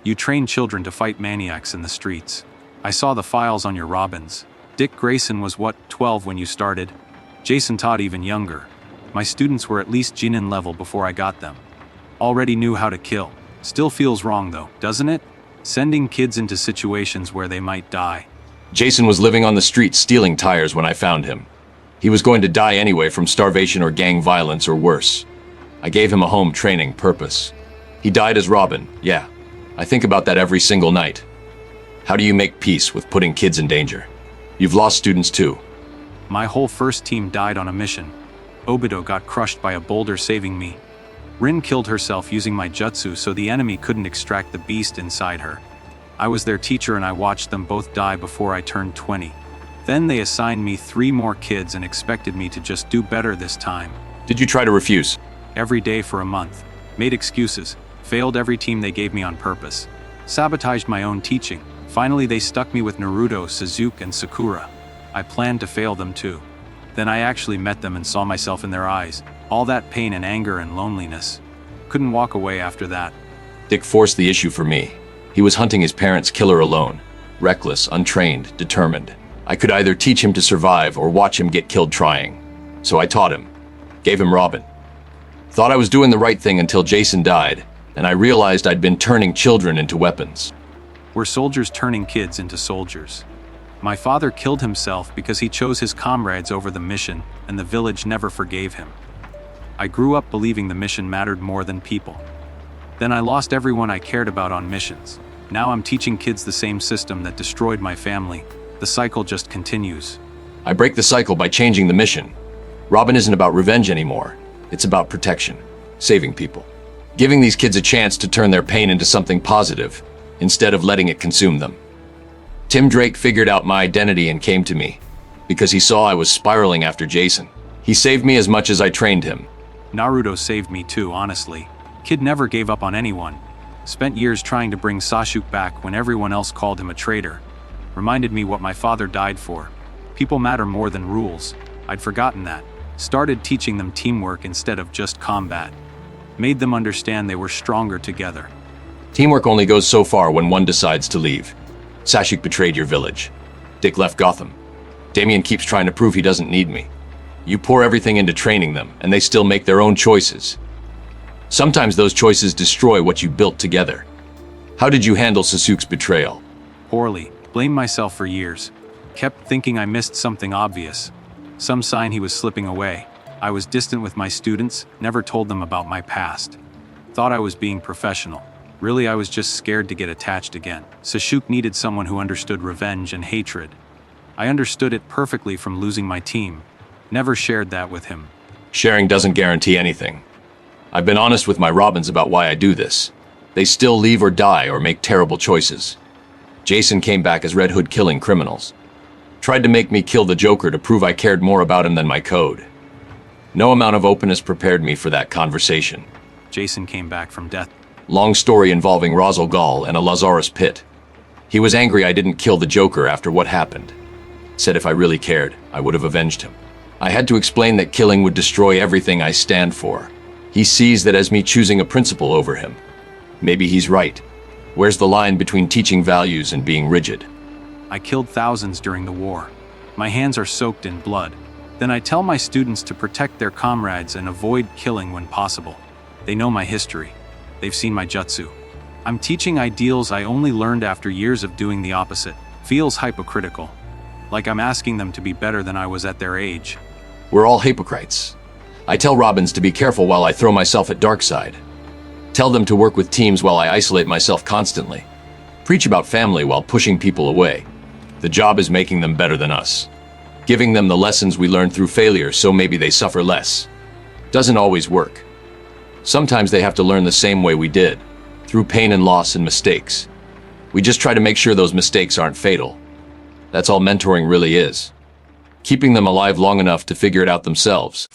You train children to fight maniacs in the streets. I saw the files on your Robins. Dick Grayson was what, 12 when you started? Jason Todd even younger. My students were at least Jinin level before I got them. Already knew how to kill. Still feels wrong though, doesn't it? Sending kids into situations where they might die. Jason was living on the street stealing tires when I found him. He was going to die anyway from starvation or gang violence or worse. I gave him a home training purpose. He died as Robin, yeah. I think about that every single night. How do you make peace with putting kids in danger? You've lost students too. My whole first team died on a mission. Obito got crushed by a boulder saving me. Rin killed herself using my jutsu so the enemy couldn't extract the beast inside her. I was their teacher and I watched them both die before I turned 20. Then they assigned me 3 more kids and expected me to just do better this time. Did you try to refuse? Every day for a month. Made excuses. Failed every team they gave me on purpose. Sabotaged my own teaching. Finally they stuck me with Naruto, Suzuki and Sakura. I planned to fail them too. Then I actually met them and saw myself in their eyes. All that pain and anger and loneliness. Couldn't walk away after that. Dick forced the issue for me. He was hunting his parents' killer alone. Reckless, untrained, determined. I could either teach him to survive or watch him get killed trying. So I taught him. Gave him Robin. Thought I was doing the right thing until Jason died, and I realized I'd been turning children into weapons. We're soldiers turning kids into soldiers. My father killed himself because he chose his comrades over the mission, and the village never forgave him. I grew up believing the mission mattered more than people. Then I lost everyone I cared about on missions. Now I'm teaching kids the same system that destroyed my family. The cycle just continues. I break the cycle by changing the mission. Robin isn't about revenge anymore. It's about protection, saving people. Giving these kids a chance to turn their pain into something positive, instead of letting it consume them. Tim Drake figured out my identity and came to me, because he saw I was spiraling after Jason. He saved me as much as I trained him. Naruto saved me too, honestly. Kid never gave up on anyone. Spent years trying to bring Sasuke back when everyone else called him a traitor. Reminded me what my father died for. People matter more than rules. I'd forgotten that. Started teaching them teamwork instead of just combat. Made them understand they were stronger together. Teamwork only goes so far when one decides to leave. Sasuke betrayed your village. Dick left Gotham. Damien keeps trying to prove he doesn't need me. You pour everything into training them, and they still make their own choices. Sometimes those choices destroy what you built together. How did you handle Sasuke's betrayal? Poorly. Blamed myself for years. Kept thinking I missed something obvious. Some sign he was slipping away. I was distant with my students, never told them about my past. Thought I was being professional. Really, I was just scared to get attached again. Sasuke needed someone who understood revenge and hatred. I understood it perfectly from losing my team. Never shared that with him. Sharing doesn't guarantee anything. I've been honest with my Robins about why I do this. They still leave or die or make terrible choices. Jason came back as Red Hood killing criminals. Tried to make me kill the Joker to prove I cared more about him than my code. No amount of openness prepared me for that conversation. Jason came back from death. Long story involving Ra's Ghul and a Lazarus pit. He was angry I didn't kill the Joker after what happened. Said if I really cared, I would have avenged him. I had to explain that killing would destroy everything I stand for. He sees that as me choosing a principle over him. Maybe he's right. Where's the line between teaching values and being rigid? I killed thousands during the war. My hands are soaked in blood. Then I tell my students to protect their comrades and avoid killing when possible. They know my history. They've seen my jutsu. I'm teaching ideals I only learned after years of doing the opposite. Feels hypocritical. Like I'm asking them to be better than I was at their age. We're all hypocrites. I tell Robins to be careful while I throw myself at Darkseid. Tell them to work with teams while I isolate myself constantly. Preach about family while pushing people away. The job is making them better than us. Giving them the lessons we learned through failure so maybe they suffer less. Doesn't always work. Sometimes they have to learn the same way we did, through pain and loss and mistakes. We just try to make sure those mistakes aren't fatal. That's all mentoring really is. Keeping them alive long enough to figure it out themselves.